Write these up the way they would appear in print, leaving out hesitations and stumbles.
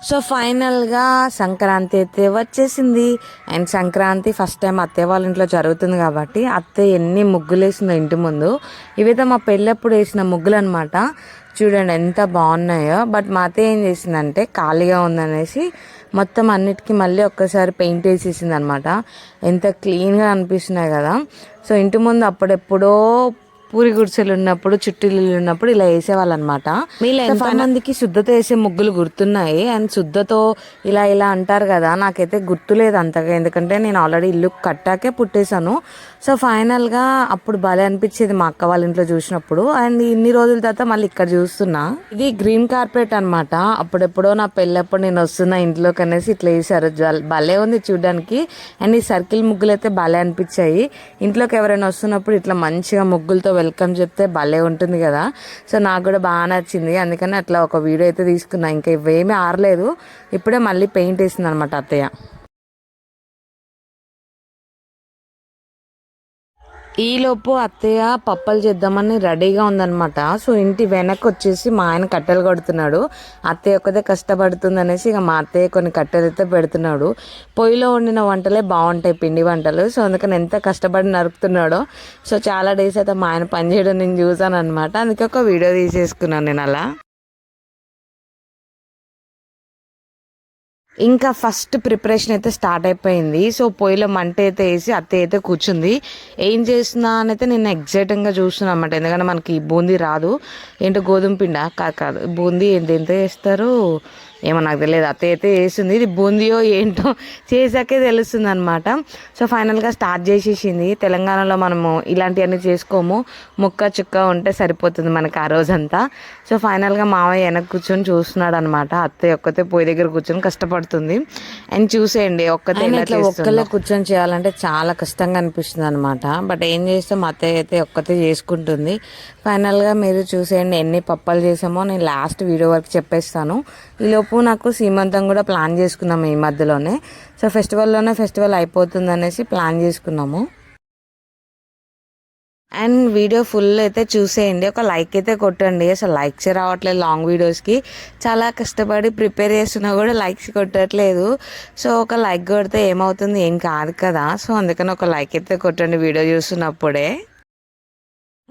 So ఫైనల్గా సంక్రాంతి అయితే వచ్చేసింది. అండ్ సంక్రాంతి ఫస్ట్ టైం అత్తయ్య వాళ్ళ ఇంట్లో జరుగుతుంది కాబట్టి అత్తయ్య ఎన్ని ముగ్గులు వేసిందో ఇంటి ముందు. ఇవైతే మా పెళ్ళప్పుడు వేసిన ముగ్గులు అనమాట. చూడండి ఎంత బాగున్నాయో. బట్ మా అత్తయ్య ఏం చేసిందంటే ఖాళీగా ఉందనేసి మొత్తం అన్నిటికీ మళ్ళీ ఒక్కసారి పెయింట్ వేసేసింది అనమాట. ఎంత క్లీన్గా అనిపిస్తున్నాయి కదా. సో ఇంటి ముందు అప్పుడెప్పుడో పూరి గుడిసెలు ఉన్నప్పుడు చుట్టీలు ఉన్నప్పుడు ఇలా వేసేవాళ్ళు అనమాట. మీలో ఎంతమందికి శుద్ధతో వేసే ముగ్గులు గుర్తున్నాయి? అండ్ శుద్ధతో ఇలా ఇలా అంటారు కదా, నాకైతే గుర్తులేదు అంతగా, ఎందుకంటే నేను ఆల్రెడీ ఇల్లు కట్టాకే పుట్టేశాను. సో ఫైనల్గా అప్పుడు భలే అనిపించేది మా అక్క వాళ్ళ ఇంట్లో చూసినప్పుడు. అండ్ ఇన్ని రోజుల తర్వాత మళ్ళీ ఇక్కడ చూస్తున్నా. ఇది గ్రీన్ కార్పెట్ అనమాట. అప్పుడెప్పుడో నా పెళ్ళప్పుడు నేను వస్తున్నా ఇంట్లోకి అనేసి ఇట్లా వేసారు. భలే ఉంది చూడడానికి. అండ్ ఈ సర్కిల్ ముగ్గులు అయితే భలే అనిపించాయి. ఇంట్లోకి ఎవరైనా వస్తున్నప్పుడు ఇట్లా మంచిగా ముగ్గులతో వెల్కమ్ చెప్తే భలే ఉంటుంది కదా. సో నాకు కూడా బాగా నచ్చింది. అందుకని అట్లా ఒక వీడియో అయితే తీసుకున్నా. ఇంకా ఇవేమీ ఆరలేదు. ఇప్పుడే మళ్ళీ పెయింట్ వేసింది అనమాట అత్తయ్య. ఈలోపు అత్తయ్య పప్పలు చేద్దామని రెడీగా ఉందనమాట. సో ఇంటి వెనక్కి వచ్చేసి మా ఆయన కట్టెలు కొడుతున్నాడు. అత్తయ్య ఒక్కదే కష్టపడుతుంది అనేసి ఇక మా అత్తయ్య కొన్ని కట్టెలు అయితే పెడుతున్నాడు. పొయ్యిలో వండిన వంటలే బాగుంటాయి, పిండి వంటలు. సో అందుకని ఎంత కష్టపడి నరుకుతున్నాడో. సో చాలా డేస్ అయితే మా ఆయన పని చేయడం నేను చూసాను అనమాట. అందుకే ఒక వీడియో తీసేసుకున్నాను నేను అలా. ఇంకా ఫస్ట్ ప్రిపరేషన్ అయితే స్టార్ట్ అయిపోయింది. సో పొయ్యిలో మంట అయితే వేసి అత్తయ్య అయితే కూర్చుంది. ఏం చేస్తున్నా అని అయితే నేను ఎగ్జైటింగ్గా చూస్తున్నాను అనమాట. ఎందుకంటే మనకి బూందీ రాదు. ఏంటో గోధుమ పిండా కాదు బూందీ ఎంత వేస్తారు ఏమో నాకు తెలియదు. అత్తయ్య అయితే వేసింది. ఇది బూందీయో ఏంటో చేసాకే తెలుస్తుంది అనమాట. సో ఫైనల్గా స్టార్ట్ చేసేసింది. తెలంగాణలో మనము ఇలాంటివన్నీ చేసుకోము, ముక్క చుక్క ఉంటే సరిపోతుంది మనకి ఆ రోజంతా. సో ఫైనల్గా మావయ్య వెనక్కి కూర్చొని చూస్తున్నాడు అనమాట. అత్తయ్య ఒక్కతే పొయ్యి దగ్గర కూర్చొని కష్టపడుతుంది. అండ్ చూసేయండి ఒక్కతే ఇట్లా ఒక్కలే కూర్చొని చేయాలంటే చాలా కష్టంగా అనిపిస్తుంది అనమాట. బట్ ఏం చేస్తాం, అత్తయ్య అయితే ఒక్కతే చేసుకుంటుంది. ఫైనల్గా మీరు చూసేయండి ఎన్ని పప్పలు చేసామో నేను లాస్ట్ వీడియో వరకు చెప్పేస్తాను. ఈలోపు నాకు సీమంతం కూడా ప్లాన్ చేసుకున్నాము ఈ మధ్యలోనే. సో ఫెస్టివల్ అయిపోతుంది అనేసి ప్లాన్ చేసుకున్నాము. అండ్ వీడియో ఫుల్ అయితే చూసేయండి. ఒక లైక్ అయితే కొట్టండి. అసలు లైక్స్ రావట్లేదు లాంగ్ వీడియోస్కి. చాలా కష్టపడి ప్రిపేర్ చేస్తున్నా కూడా లైక్స్ కొట్టట్లేదు. సో ఒక లైక్ కొడితే ఏమవుతుంది, ఏం కాదు కదా. సో అందుకని ఒక లైక్ అయితే కొట్టండి వీడియో చూస్తున్నప్పుడే.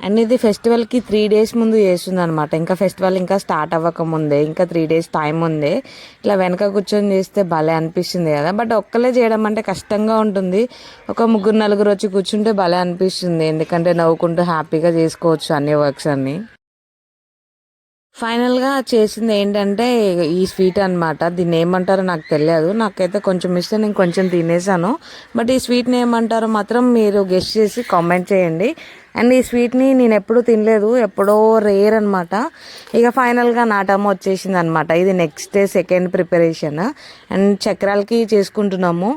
అండ్ ఇది ఫెస్టివల్కి 3 days ముందు చేస్తుంది అనమాట. ఇంకా ఫెస్టివల్ ఇంకా స్టార్ట్ అవ్వకముందే, ఇంకా 3 days టైం ఉంది. ఇట్లా వెనక కూర్చొని చేస్తే భలే అనిపిస్తుంది కదా. బట్ ఒక్కలే చేయడం అంటే కష్టంగా ఉంటుంది. ఒక 3-4 వచ్చి కూర్చుంటే భలే అనిపిస్తుంది. ఎందుకంటే నవ్వుకుంటూ హ్యాపీగా చేసుకోవచ్చు అన్ని వర్క్స్ అన్ని. ఫైనల్గా చేసింది ఏంటంటే ఈ స్వీట్ అనమాట. దీన్ని ఏమంటారో నాకు తెలియదు. నాకైతే కొంచెం ఇస్తే నేను కొంచెం తినేసాను. బట్ ఈ స్వీట్ని ఏమంటారో మాత్రం మీరు గెస్ట్ చేసి కామెంట్ చేయండి. అండ్ ఈ స్వీట్ని నేను ఎప్పుడూ తినలేదు, ఎప్పుడో రేర్ అనమాట. ఇక ఫైనల్గా నాటమ్మ వచ్చేసింది అనమాట. ఇది next day second preparation. And చక్రాలకి చేసుకుంటున్నాము.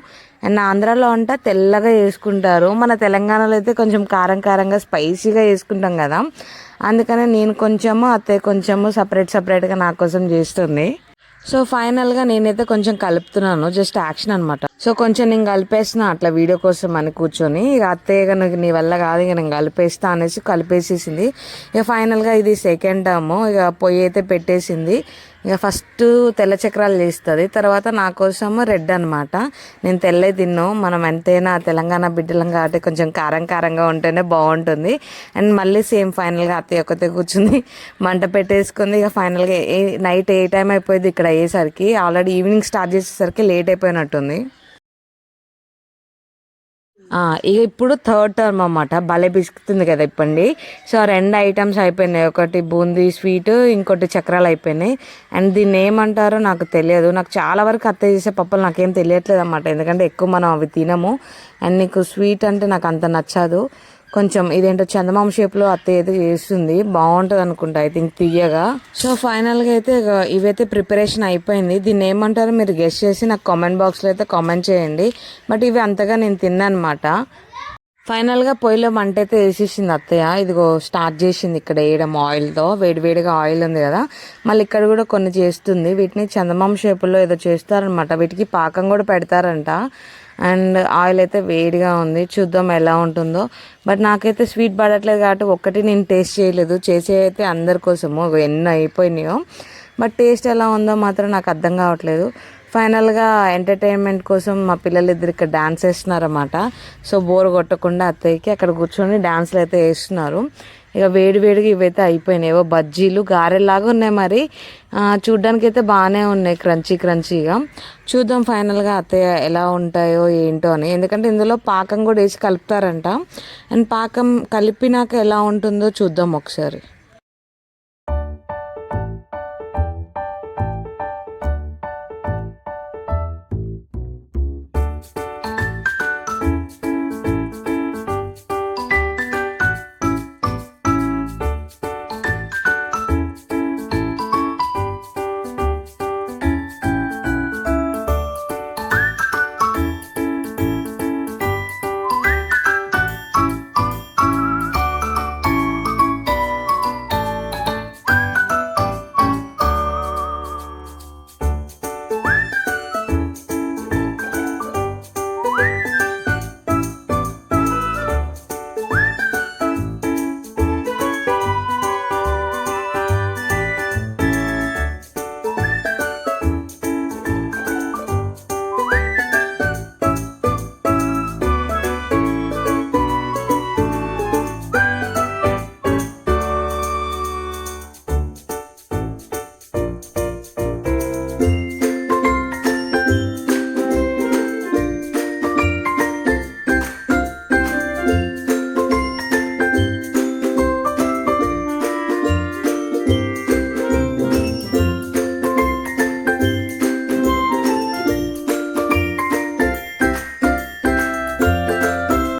అండ్ ఆంధ్రాలో అంట తెల్లగా చేసుకుంటారు. మన తెలంగాణలో అయితే కొంచెం కారం కారంగా స్పైసీగా చేసుకుంటాం కదా. అందుకనే నేను కొంచెము అత్తయ్య కొంచెము సపరేట్గా నా కోసం చేస్తుంది. సో ఫైనల్గా నేనైతే కొంచెం కలుపుతున్నాను, జస్ట్ యాక్షన్ అనమాట. సో కొంచెం నేను కలిపేసిన అట్లా వీడియో కోసం అని కూర్చొని, ఇక అత్తయ్య కనుక నీ వల్ల కాదు ఇక నేను కలిపేస్తా అనేసి కలిపేసేసింది. ఇక ఫైనల్గా ఇది సెకండ్ టర్మ్. ఇక పొయ్యి అయితే పెట్టేసింది. ఇక ఫస్ట్ తెల్ల చక్రాలు చేస్తుంది, తర్వాత నా కోసము రెడ్ అనమాట. నేను తెల్లే తిన్ను, మనం ఎంతైనా తెలంగాణ బిడ్డలం కాబట్టి కొంచెం కారంగా ఉంటేనే బాగుంటుంది. అండ్ మళ్ళీ సేమ్ ఫైనల్గా అత్తయ్య ఒక్కతే కూర్చుంది, మంట పెట్టేసుకుంది. ఇక ఫైనల్గా నైట్ ఏ టైం అయిపోయింది ఇక్కడ అయ్యేసరికి, ఆల్రెడీ ఈవినింగ్ స్టార్ట్ చేసేసరికి లేట్ అయిపోయినట్టుంది. ఇక ఇప్పుడు థర్డ్ టర్మ్ అన్నమాట. భలే పిసుకుతుంది కదా ఇప్పండి. సో 2 ఐటమ్స్ అయిపోయినాయి. ఒకటి బూందీ స్వీట్, ఇంకోటి చక్రాలు అయిపోయినాయి. అండ్ దీన్ని ఏమంటారో నాకు తెలియదు. నాకు చాలా వరకు అత్తయ్య చేసే పప్పులు నాకేం తెలియట్లేదు అన్నమాట. ఎందుకంటే ఎక్కువ మనం అవి తినము. అండ్ నీకు స్వీట్ అంటే నాకు అంత నచ్చదు. కొంచెం ఇదేంటో చందమామ షేప్లో అత్తయ్య అయితే చేస్తుంది, బాగుంటుంది అనుకుంటా ఐ థింక్ తీయగా. సో ఫైనల్గా అయితే ఇవైతే ప్రిపరేషన్ అయిపోయింది. దీన్ని ఏమంటారో మీరు గెస్ట్ చేసి నాకు కామెంట్ బాక్స్లో అయితే కామెంట్ చేయండి. బట్ ఇవి అంతగా నేను తిన్నాను అనమాట. ఫైనల్గా పొయ్యిలో మంట అయితే వేసేసింది అత్తయ్య. ఇదిగో స్టార్ట్ చేసింది ఇక్కడ వేయడం ఆయిల్తో. వేడివేడిగా ఆయిల్ ఉంది కదా, మళ్ళీ ఇక్కడ కూడా కొన్ని చేస్తుంది. వీటిని చందమామ షేపుల్లో ఏదో చేస్తారనమాట. వీటికి పాకం కూడా పెడతారంట. అండ్ ఆయిల్ అయితే వేడిగా ఉంది, చూద్దాం ఎలా ఉంటుందో. బట్ నాకైతే స్వీట్ పడట్లేదు కాబట్టి ఒక్కటి నేను టేస్ట్ చేయలేదు. చేసే అయితే అందరి కోసము ఎన్ని అయిపోయినాయో. బట్ టేస్ట్ ఎలా ఉందో మాత్రం నాకు అర్థం కావట్లేదు. ఫైనల్గా ఎంటర్టైన్మెంట్ కోసం మా పిల్లలిద్దరు ఇక్కడ డ్యాన్స్ వేస్తున్నారన్నమాట. సో బోర్ కొట్టకుండా అత్తయ్యకి అక్కడ కూర్చొని డ్యాన్స్లు అయితే వేస్తున్నారు. ఇక వేడివేడిగా ఇవైతే అయిపోయినాయి. ఏవో బజ్జీలు గారెలాగా ఉన్నాయి. మరి చూడ్డానికి అయితే బాగానే ఉన్నాయి, క్రంచీగా. చూద్దాం ఫైనల్గా అత్తయ్య ఎలా ఉంటాయో ఏంటో అని. ఎందుకంటే ఇందులో పాకం కూడా వేసి కలుపుతారంట. అండ్ పాకం కలిపినాక ఎలా ఉంటుందో చూద్దాం ఒకసారి.